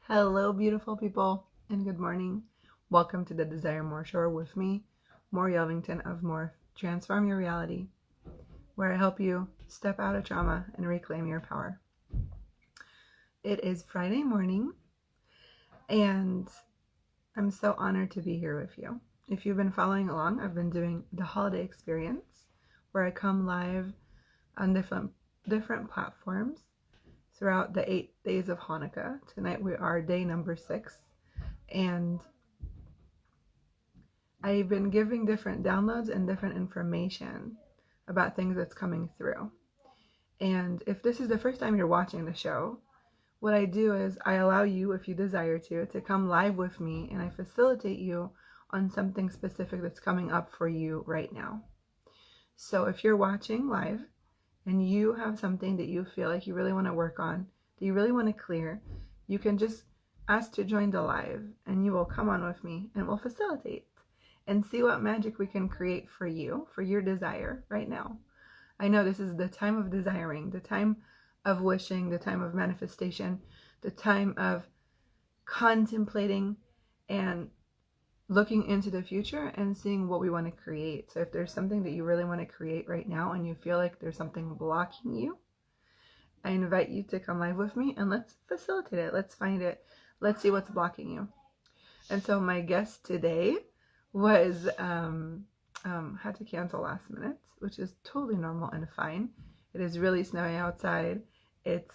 Hello, beautiful people, and good morning. Welcome to the Desire More Show with me, More Yelvington of More. Transform your reality, where I help you step out of trauma and reclaim your power. It is Friday morning, and I'm so honored to be here with you. If you've been following along, I've been doing the holiday experience, where I come live on different platforms throughout the 8 days of Hanukkah. Tonight we are day number 6, and I've been giving different downloads and different information about things that's coming through. And if this is the first time you're watching the show, what I do is I allow you, if you desire to come live with me, and I facilitate you on something specific that's coming up for you right now. So if you're watching live and you have something that you feel like you really want to work on, that you really want to clear, you can just ask to join the live and you will come on with me and we'll facilitate and see what magic we can create for you, for your desire right now. I know this is the time of desiring, the time of wishing, the time of manifestation, the time of contemplating and looking into the future and seeing what we want to create. So if there's something that you really want to create right now and you feel like there's something blocking you, I invite you to come live with me and let's facilitate it. Let's find it. Let's see what's blocking you. And so my guest today was had to cancel last minute, which is totally normal and fine. It is really snowy outside. It's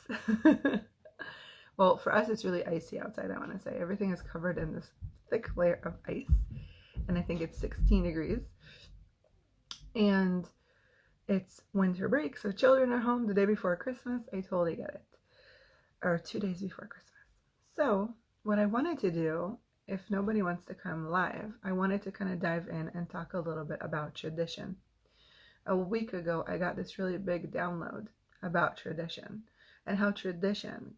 well, for us it's really icy outside. I want to say everything is covered in this thick layer of ice, and I think it's 16 degrees, and it's winter break, so children are home the day before Christmas. I totally get it, or 2 days before Christmas. So what I wanted to do, if nobody wants to come live, I wanted to kind of dive in and talk a little bit about tradition. A week ago, I got this really big download about tradition and how tradition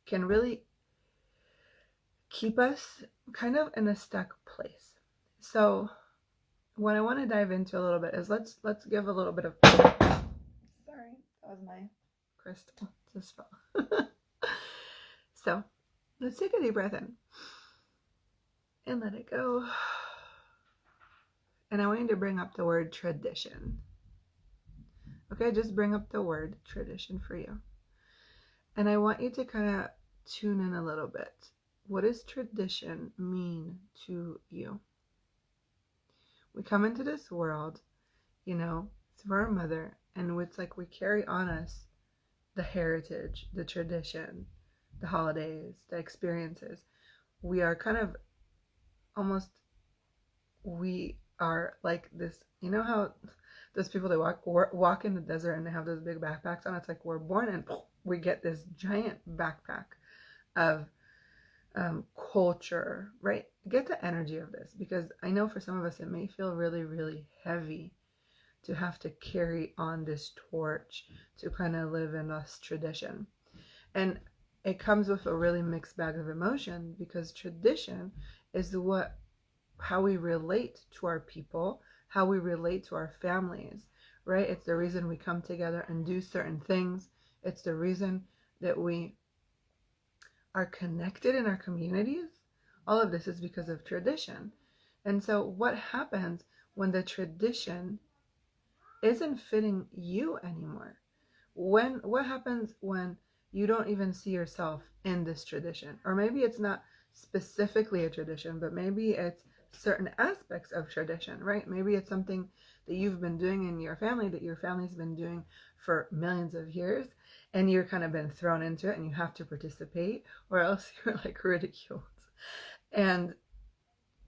can really keep us kind of in a stuck place. So what I want to dive into a little bit is let's give a little bit of, sorry, that was my crystal, just fell. So let's take a deep breath in and let it go. And I want you to bring up the word tradition. Okay, just bring up the word tradition for you. And I want you to kind of tune in a little bit. What does tradition mean to you? We come into this world, through our mother, and it's like we carry on us the heritage, the tradition, the holidays, the experiences. We are kind of we are like this, how those people that walk in the desert and they have those big backpacks on. It's like we're born and we get this giant backpack of culture, right? Get the energy of this, because I know for some of us it may feel really, really heavy to have to carry on this torch to kind of live in this tradition. And it comes with a really mixed bag of emotion, because tradition is how we relate to our people, how we relate to our families, right? It's the reason we come together and do certain things. It's the reason that we are connected in our communities. All of this is because of tradition. And so what happens when the tradition isn't fitting you anymore? What happens when you don't even see yourself in this tradition? Or maybe it's not specifically a tradition, but maybe it's certain aspects of tradition, right? Maybe it's something that you've been doing in your family, that your family's been doing for millions of years, and you're kind of been thrown into it and you have to participate, or else you're like ridiculed.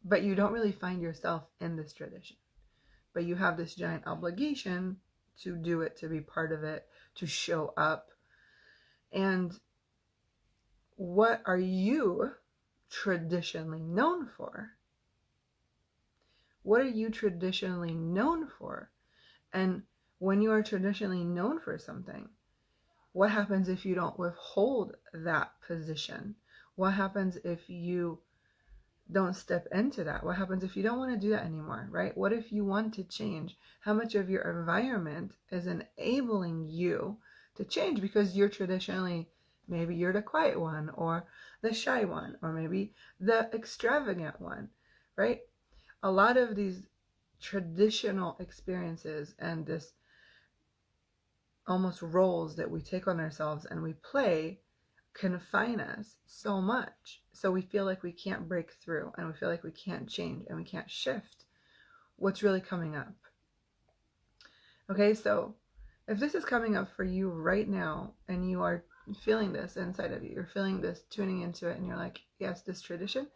But you don't really find yourself in this tradition, but you have this giant obligation to do it, to be part of it, to show up. And what are you traditionally known for? What are you traditionally known for? And when you are traditionally known for something, what happens if you don't withhold that position? What happens if you don't step into that? What happens if you don't want to do that anymore, right? What if you want to change? How much of your environment is enabling you to change because you're traditionally Maybe you're the quiet one, or the shy one, or maybe the extravagant one, right? A lot of these traditional experiences and this almost roles that we take on ourselves and we play confine us so much. So we feel like we can't break through, and we feel like we can't change, and we can't shift what's really coming up. Okay, so if this is coming up for you right now and you are feeling this inside of you, you're feeling this, tuning into it, and you're like, yes, this tradition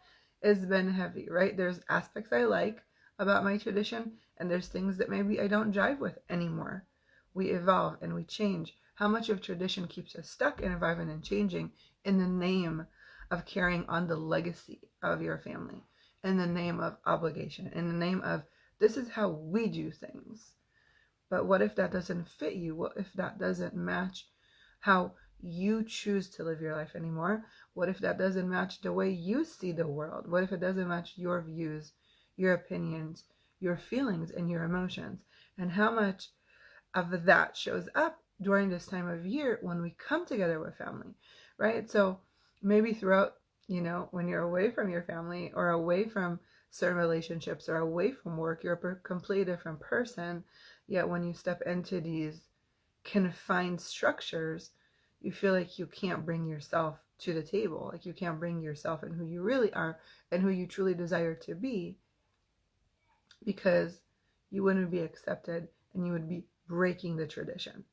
has been heavy, right? There's aspects I like about my tradition, and there's things that maybe I don't jive with anymore. We evolve and we change. How much of tradition keeps us stuck and evolving and changing in the name of carrying on the legacy of your family, in the name of obligation, in the name of this is how we do things. But what if that doesn't fit you? What if that doesn't match how you choose to live your life anymore? What if that doesn't match the way you see the world? What if it doesn't match your views, your opinions, your feelings, and your emotions? And how much of that shows up during this time of year when we come together with family, right? So maybe throughout, when you're away from your family or away from certain relationships or away from work, you're a completely different person. Yet when you step into these confined structures, you feel like you can't bring yourself to the table, like you can't bring yourself and who you really are and who you truly desire to be, because you wouldn't be accepted and you would be breaking the tradition.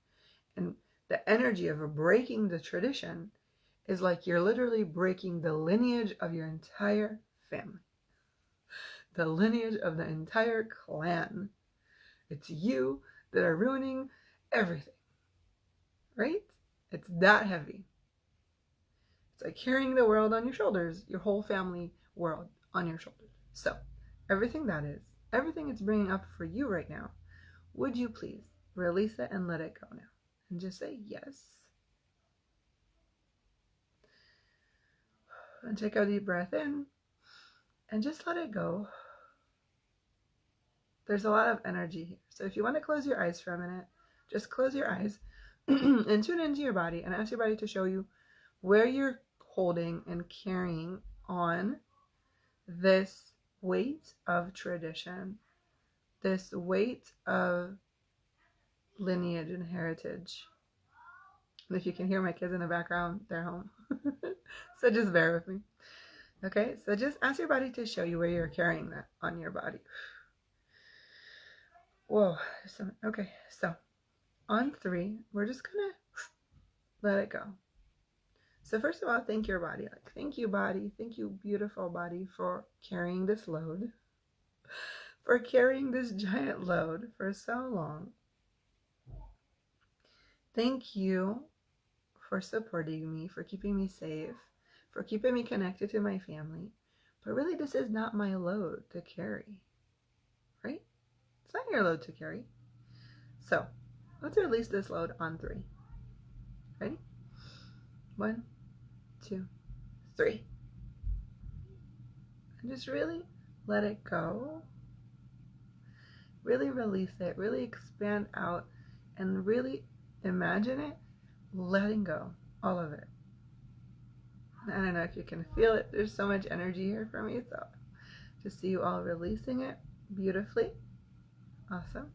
And the energy of breaking the tradition is like you're literally breaking the lineage of your entire family, the lineage of the entire clan. It's you that are ruining everything, right? It's that heavy. It's like carrying the world on your shoulders, your whole family world on your shoulders. So everything it's bringing up for you right now, would you please release it and let it go now? And just say yes. And take a deep breath in and just let it go. There's a lot of energy here. So if you want to close your eyes for a minute, just close your eyes and tune into your body and ask your body to show you where you're holding and carrying on this weight of tradition, this weight of lineage and heritage. And if you can hear my kids in the background, they're home. So just bear with me. Okay, so just ask your body to show you where you're carrying that on your body. Whoa. Okay, so on 3, we're just gonna let it go. So first of all, thank your body. Thank you, body. Thank you, beautiful body, for carrying this load, for carrying this giant load for so long. Thank you for supporting me, for keeping me safe, for keeping me connected to my family. But really, this is not my load to carry, right? It's not your load to carry. So let's release this load on 3. Ready? 1, 2, 3. And just really let it go. Really release it. Really expand out and really imagine it letting go. All of it. I don't know if you can feel it. There's so much energy here for me. So just see you all releasing it beautifully. Awesome.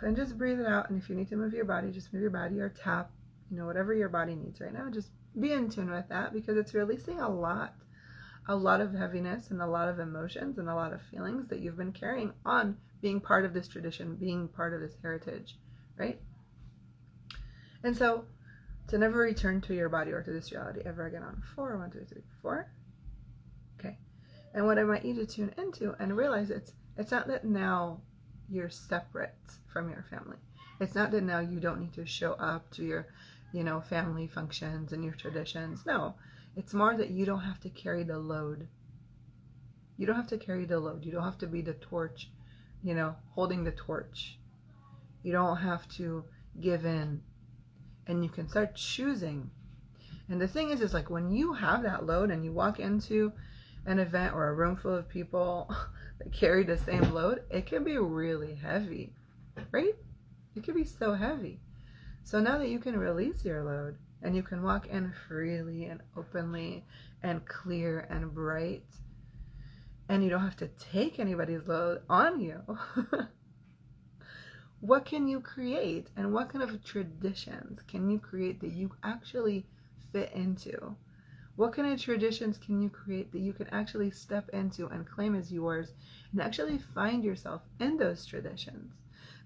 And just breathe it out. And if you need to move your body, just move your body or tap, whatever your body needs right now. Just be in tune with that, because it's releasing a lot of heaviness and a lot of emotions and a lot of feelings that you've been carrying on being part of this tradition, being part of this heritage, right? And so to never return to your body or to this reality ever again on 4. 1, 2, 3, 4. Okay. And what I want you to tune into and realize it's not that now you're separate from your family. It's not that now you don't need to show up to your, family functions and your traditions. No, it's more that you don't have to carry the load. You don't have to carry the load. You don't have to be the torch, holding the torch. You don't have to give in. And you can start choosing. And the thing is like when you have that load and you walk into an event or a room full of people that carry the same load, it can be really heavy, right? It can be so heavy. So now that you can release your load and you can walk in freely and openly and clear and bright, and you don't have to take anybody's load on you, what can you create, and what kind of traditions can you create that you actually fit into? What kind of traditions can you create that you can actually step into and claim as yours and actually find yourself in those traditions?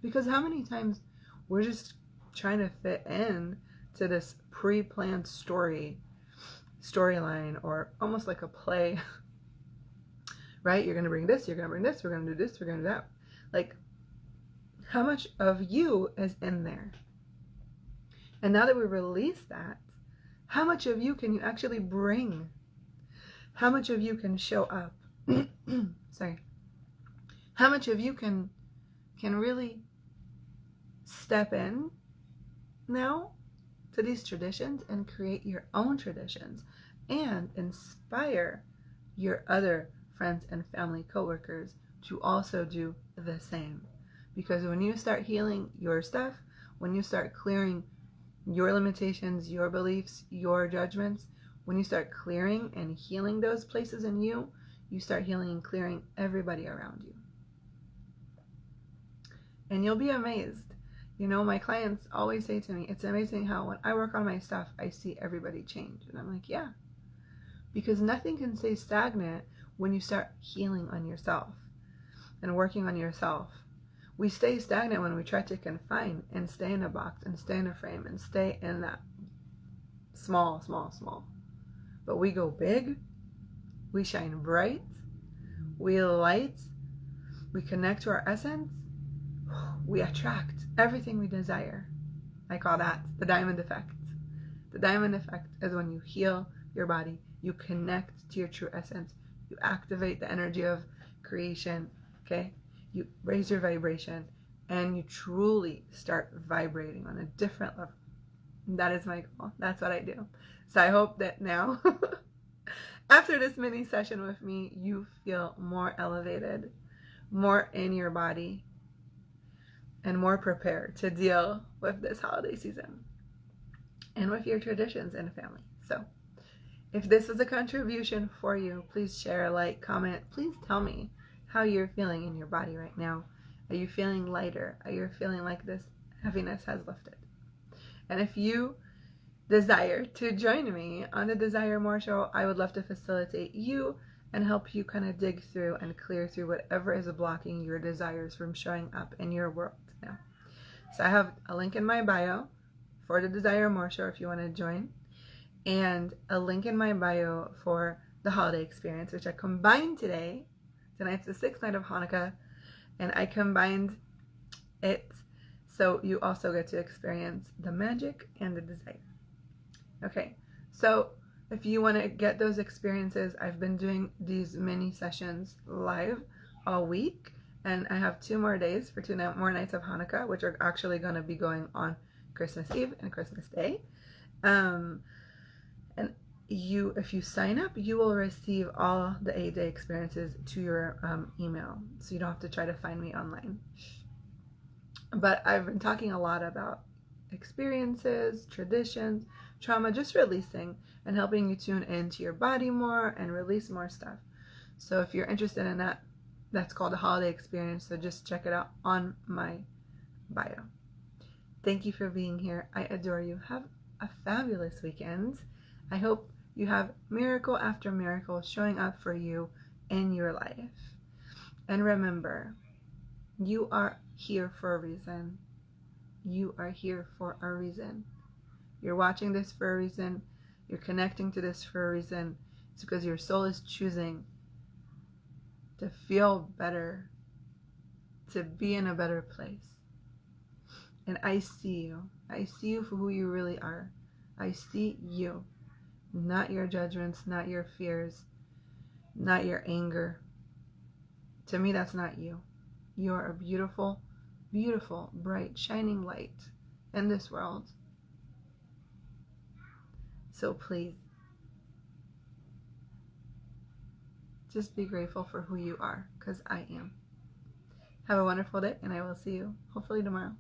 Because how many times we're just trying to fit in to this pre-planned storyline, or almost like a play, right? You're going to bring this, you're going to bring this, we're going to do this, we're going to do that. Like, how much of you is in there? And now that we release that, how much of you can you actually bring? How much of you can show up? Sorry. How much of you can really step in now to these traditions and create your own traditions and inspire your other friends and family coworkers to also do the same? Because when you start healing your stuff, when you start clearing your limitations, your beliefs, your judgments, when you start clearing and healing those places in you, you start healing and clearing everybody around you. And you'll be amazed. You know, my clients always say to me, it's amazing how when I work on my stuff, I see everybody change. And I'm like, yeah. Because nothing can stay stagnant when you start healing on yourself and working on yourself. We stay stagnant when we try to confine and stay in a box and stay in a frame and stay in that small. But we go big, we shine bright, we light, we connect to our essence, we attract everything we desire. I call that the diamond effect. The diamond effect is when you heal your body, you connect to your true essence, you activate the energy of creation, okay? You raise your vibration and you truly start vibrating on a different level. That is my goal. That's what I do. So I hope that now, after this mini session with me, you feel more elevated, more in your body, and more prepared to deal with this holiday season and with your traditions and family. So if this was a contribution for you, please share, like, comment. Please tell me how you're feeling in your body right now. Are you feeling lighter? Are you feeling like this heaviness has lifted? And if you desire to join me on the Desire More Show, I would love to facilitate you and help you kind of dig through and clear through whatever is blocking your desires from showing up in your world now. So I have a link in my bio for the Desire More Show if you want to join, and a link in my bio for the holiday experience, which I combined today. Tonight's the 6th night of Hanukkah, and I combined it so you also get to experience the magic and the desire. Okay, so if you want to get those experiences, I've been doing these mini sessions live all week, and I have 2 more days for 2 more nights of Hanukkah, which are actually going to be going on Christmas Eve and Christmas Day. And if you sign up, you will receive all the 8-day experiences to your email, so you don't have to try to find me online. But I've been talking a lot about experiences, traditions, trauma, just releasing and helping you tune into your body more and release more stuff. So if you're interested in that, that's called a holiday experience, so just check it out on my bio. Thank you for being here. I adore you. Have a fabulous weekend. I hope you have miracle after miracle showing up for you in your life. And remember, you are here for a reason. You are here for a reason. You're watching this for a reason. You're connecting to this for a reason. It's because your soul is choosing to feel better, to be in a better place. And I see you. I see you for who you really are. I see you. Not your judgments, not your fears, not your anger. To me, that's not you. You are a beautiful, beautiful, bright, shining light in this world. So please, just be grateful for who you are, because I am. Have a wonderful day, and I will see you hopefully tomorrow.